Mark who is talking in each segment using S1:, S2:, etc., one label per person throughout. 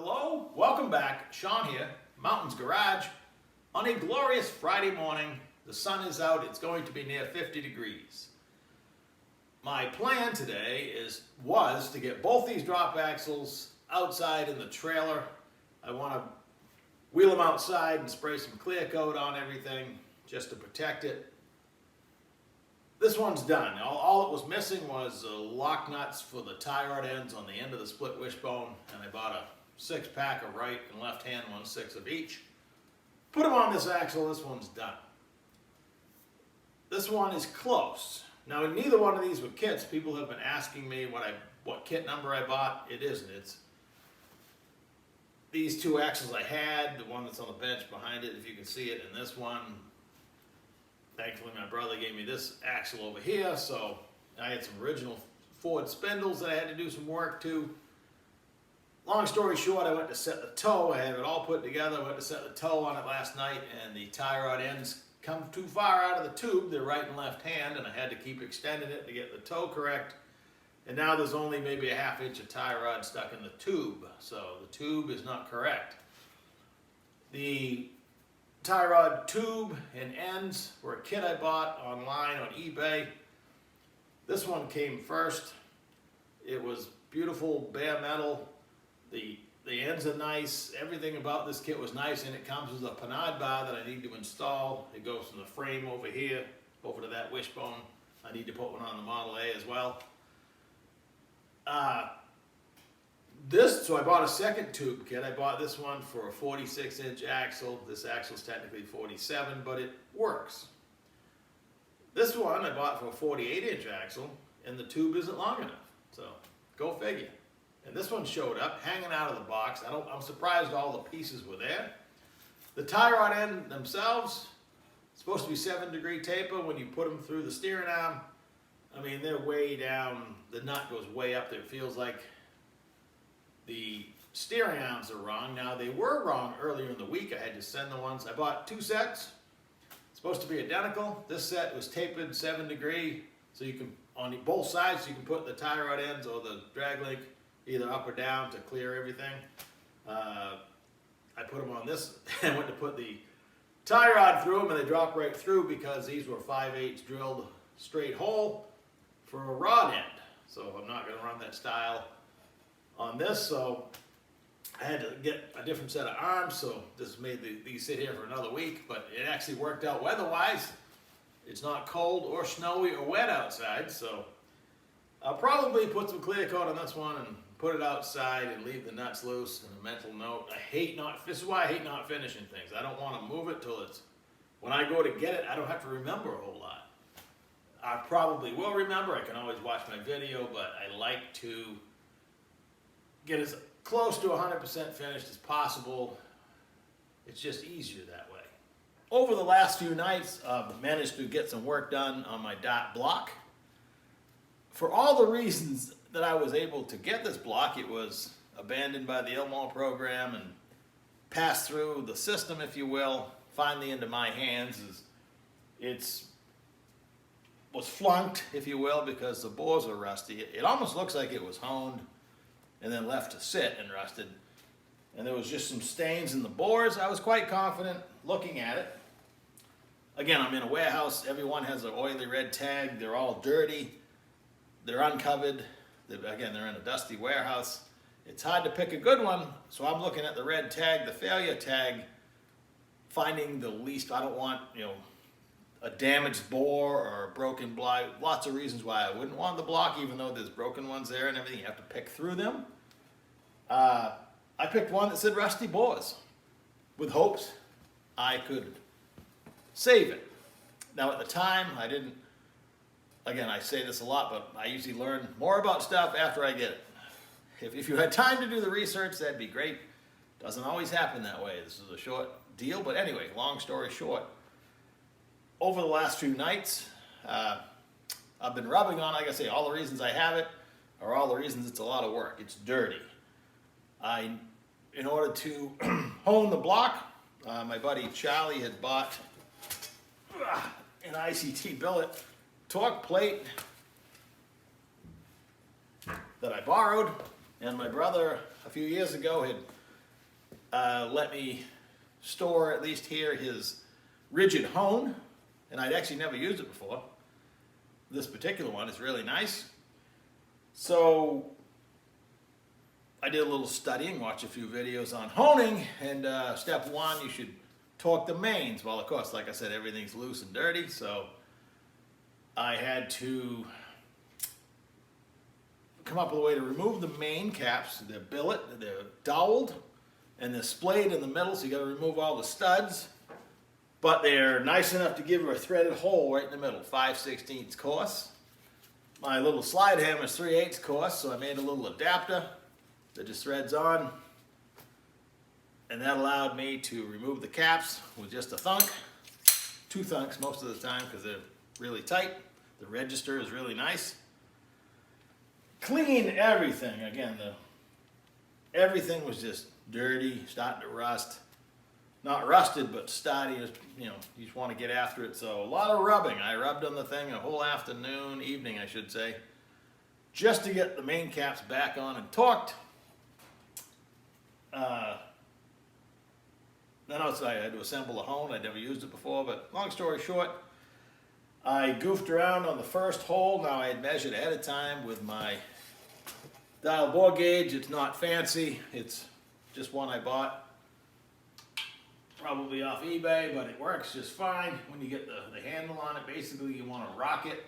S1: Hello, welcome back. Sean here, Mountains Garage. On a glorious Friday morning, the sun is out, it's going to be near 50 degrees. My plan today was to get both these drop axles outside in the trailer. I want to wheel them outside and spray some clear coat on everything just to protect it. This one's done. All it was missing was lock nuts for the tie rod ends on the end of the split wishbone, and I bought a 6-pack of right and left hand, 1/6 of each. Put them on this axle, this one's done. This one is close. Now neither one of these were kits. People have been asking me what kit number I bought. It isn't. It's these two axles I had, the one that's on the bench behind it, if you can see it, and this one. Thankfully my brother gave me this axle over here, so I had some original Ford spindles that I had to do some work to. Long story short, I went to set the toe. I had it all put together. I went to set the toe on it last night, and the tie rod ends come too far out of the tube. They're right and left hand, and I had to keep extending it to get the toe correct. And now there's only maybe a 1/2 inch of tie rod stuck in the tube, so the tube is not correct. The tie rod tube and ends were a kit I bought online on eBay. This one came first. It was beautiful bare metal. The ends are nice. Everything about this kit was nice, and it comes with a panade bar that I need to install. It goes from the frame over here over to that wishbone. I need to put one on the Model A as well. So I bought a second tube kit. I bought this one for a 46-inch axle. This axle is technically 47, but it works. This one I bought for a 48-inch axle, and the tube isn't long enough. So go figure. And this one showed up, hanging out of the box. I'm surprised all the pieces were there. The tie rod end themselves, supposed to be 7-degree taper. When you put them through the steering arm, I mean, they're way down. The nut goes way up there. It feels like the steering arms are wrong. Now, they were wrong earlier in the week. I had to send the ones. I bought 2 sets. Supposed to be identical. This set was tapered 7-degree, so you can, on both sides, you can put the tie rod ends or the drag link either up or down to clear everything. I put them on this and went to put the tie rod through them, and they drop right through because these were 5/8 drilled straight hole for a rod end. So I'm not going to run that style on this, so I had to get a different set of arms, so this made these sit here for another week, but it actually worked out weather-wise. It's not cold or snowy or wet outside, so I'll probably put some clear coat on this one and put it outside and leave the nuts loose. And a mental note, this is why I hate not finishing things. I don't want to move it till when I go to get it, I don't have to remember a whole lot. I probably will remember. I can always watch my video, but I like to get as close to 100% finished as possible. It's just easier that way. Over the last few nights, I've managed to get some work done on my dot block. For all the reasons that I was able to get this block, it was abandoned by the Ilmo program and passed through the system, if you will, finally into my hands. It was flunked, if you will, because the bores are rusty. It almost looks like it was honed and then left to sit and rusted. And there was just some stains in the bores. I was quite confident looking at it. Again, I'm in a warehouse. Everyone has an oily red tag. They're all dirty. They're uncovered. Again, they're in a dusty warehouse. It's hard to pick a good one, so I'm looking at the red tag, the failure tag, finding the least. I don't want, a damaged bore or a broken bly. Lots of reasons why I wouldn't want the block, even though there's broken ones there and everything. You have to pick through them. I picked one that said rusty bores with hopes I could save it. Now, at the time, I didn't. Again, I say this a lot, but I usually learn more about stuff after I get it. If you had time to do the research, that'd be great. Doesn't always happen that way. This is a short deal, but anyway, long story short. Over the last few nights, I've been rubbing on, like I say, all the reasons I have it are all the reasons it's a lot of work. It's dirty. In order to hone the block, my buddy Charlie had bought an ICT billet torque plate that I borrowed, and my brother a few years ago had let me store, at least here, his rigid hone, and I'd actually never used it before. This particular one is really nice. So I did a little studying, watched a few videos on honing, and step one, you should torque the mains. Well, of course, like I said, everything's loose and dirty, so I had to come up with a way to remove the main caps. They're billet, they're doweled, and they're splayed in the middle, so you got to remove all the studs. But they're nice enough to give her a threaded hole right in the middle, 5/16 course. My little slide hammer is 3/8 course, so I made a little adapter that just threads on. And that allowed me to remove the caps with just a thunk. 2 thunks most of the time because they're really tight. The register is really nice. Clean everything. Again, everything was just dirty, starting to rust. Not rusted, but starting, you just want to get after it. So a lot of rubbing. I rubbed on the thing a whole afternoon, evening I should say, just to get the main caps back on and torqued. Then I had to assemble a hone. I'd never used it before, but long story short, I goofed around on the first hole. Now I had measured ahead of time with my dial bore gauge. It's not fancy. It's just one I bought probably off eBay, but it works just fine. When you get the handle on it, basically you want to rock it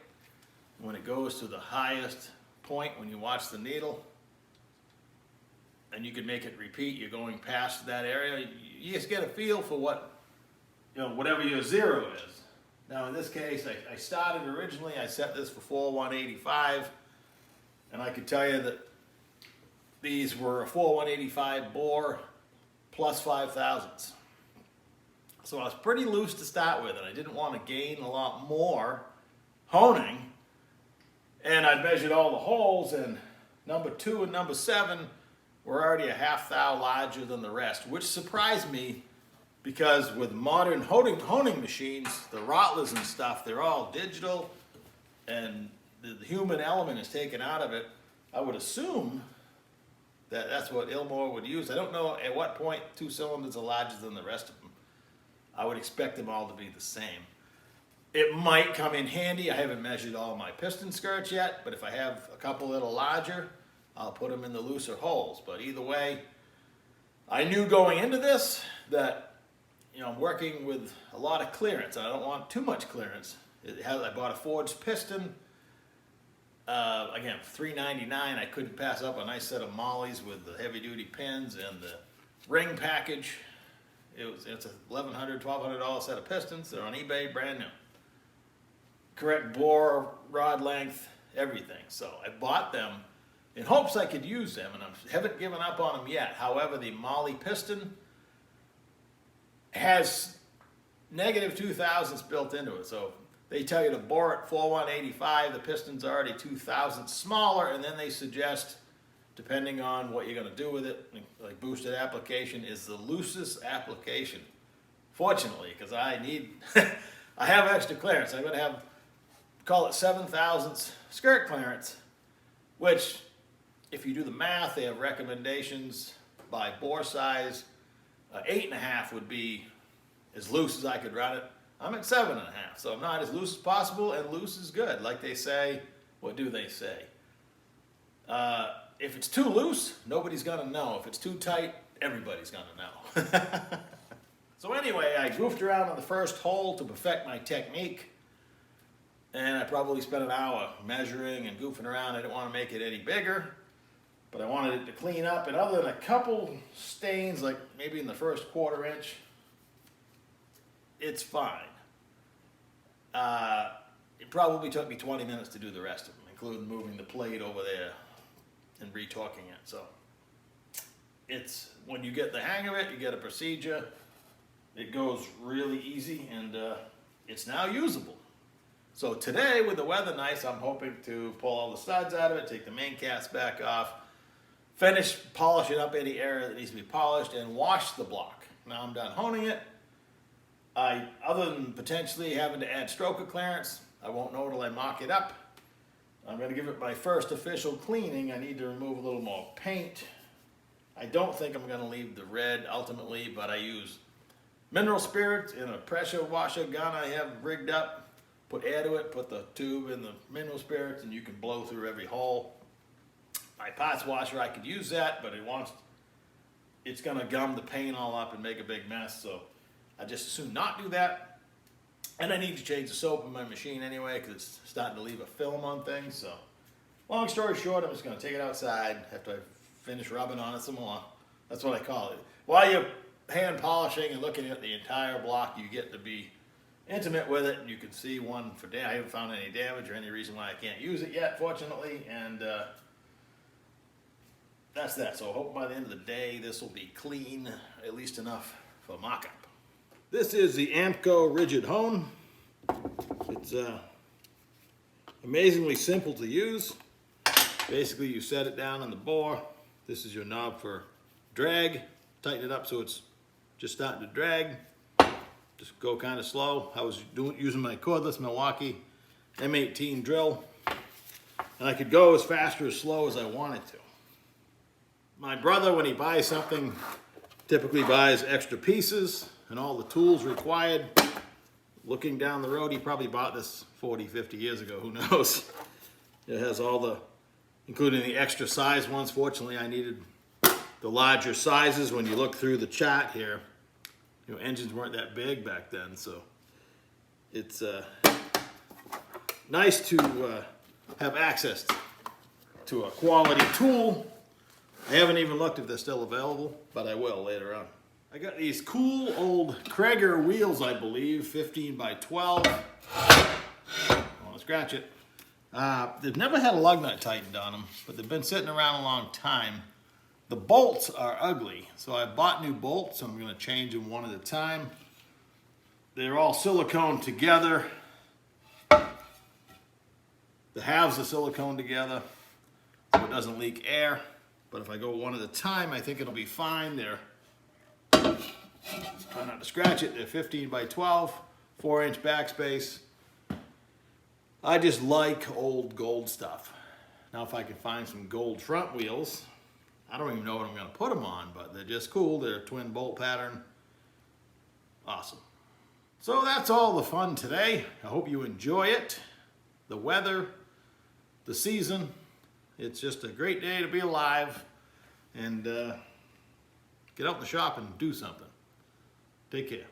S1: when it goes to the highest point when you watch the needle, and you can make it repeat. You're going past that area. You just get a feel for what, whatever your zero is. Now in this case, I started originally, I set this for 4/185, and I could tell you that these were a 4/185 bore plus 5/1000ths. So I was pretty loose to start with, and I didn't want to gain a lot more honing. And I'd measured all the holes, and number 2 and number 7 were already a 1/2 thou larger than the rest, which surprised me because with modern honing machines, the Rottlers and stuff, they're all digital, and the human element is taken out of it. I would assume that that's what Ilmor would use. I don't know at what point 2 cylinders are larger than the rest of them. I would expect them all to be the same. It might come in handy. I haven't measured all my piston skirts yet, but if I have a couple that are larger, I'll put them in the looser holes. But either way, I knew going into this that I'm working with a lot of clearance. I don't want too much clearance. I bought a forged piston. Again, $3.99. I couldn't pass up a nice set of mollies with the heavy-duty pins and the ring package. It's a $1,100, $1,200 set of pistons. They're on eBay, brand new. Correct bore, rod length, everything. So I bought them in hopes I could use them, and I haven't given up on them yet. However, the Molly piston has negative 2/1000ths built into it. So they tell you to bore it 4/185. The piston's already 2/1000ths smaller, and then they suggest, depending on what you're going to do with it, like boosted application is the loosest application. Fortunately, because I have extra clearance. I'm going to have, call it 7/1000ths skirt clearance, which, if you do the math, they have recommendations by bore size. 8.5 would be as loose as I could run it. I'm at 7.5, so I'm not as loose as possible, and loose is good. Like they say, what do they say? If it's too loose, nobody's gonna know. If it's too tight, everybody's gonna know. So anyway, I goofed around on the first hole to perfect my technique, and I probably spent an hour measuring and goofing around. I didn't want to make it any bigger, but I wanted it to clean up, and other than a couple stains, like maybe in the first 1/4 inch, it's fine. It probably took me 20 minutes to do the rest of them, including moving the plate over there and retorquing it. So it's, when you get the hang of it, you get a procedure, it goes really easy, and it's now usable. So today, with the weather nice, I'm hoping to pull all the studs out of it, take the main caps back off, finish polishing up any area that needs to be polished, and wash the block. Now I'm done honing it. Other than potentially having to add stroker clearance, I won't know till I mock it up. I'm going to give it my first official cleaning. I need to remove a little more paint. I don't think I'm gonna leave the red ultimately, but I use mineral spirits in a pressure washer gun I have rigged up. Put air to it, put the tube in the mineral spirits, and you can blow through every hole. My parts washer, I could use that, but it's gonna gum the paint all up and make a big mess, so I just as soon not do that. And I need to change the soap in my machine anyway, because it's starting to leave a film on things, so. Long story short, I'm just gonna take it outside after I finish rubbing on it some more. That's what I call it. While you're hand polishing and looking at the entire block, you get to be intimate with it, and you can see one for damage. I haven't found any damage or any reason why I can't use it yet, fortunately, and that's that. So I hope by the end of the day this will be clean, at least enough for mock-up. This is the Amco Rigid Hone. It's amazingly simple to use. Basically, you set it down on the bore. This is your knob for drag. Tighten it up so it's just starting to drag. Just go kind of slow. I was using my cordless Milwaukee M18 drill, and I could go as fast or as slow as I wanted to. My brother, when he buys something, typically buys extra pieces and all the tools required. Looking down the road, he probably bought this 40, 50 years ago, who knows. It has all the, including the extra size ones. Fortunately, I needed the larger sizes. When you look through the chart here, you know, engines weren't that big back then, so it's nice to have access to a quality tool. I haven't even looked if they're still available, but I will later on. I got these cool old Krager wheels, I believe, 15 by 12. I want to scratch it. They've never had a lug nut tightened on them, but they've been sitting around a long time. The bolts are ugly, so I bought new bolts. I'm going to change them one at a time. They're all silicone together. The halves are silicone together, so it doesn't leak air. But if I go one at a time, I think it'll be fine. Try not to scratch it. They're 15 by 12, 4-inch backspace. I just like old gold stuff. Now if I can find some gold front wheels, I don't even know what I'm going to put them on, but they're just cool. They're a twin bolt pattern. Awesome. So that's all the fun today. I hope you enjoy it. The weather, the season. It's just a great day to be alive and get out in the shop and do something. Take care.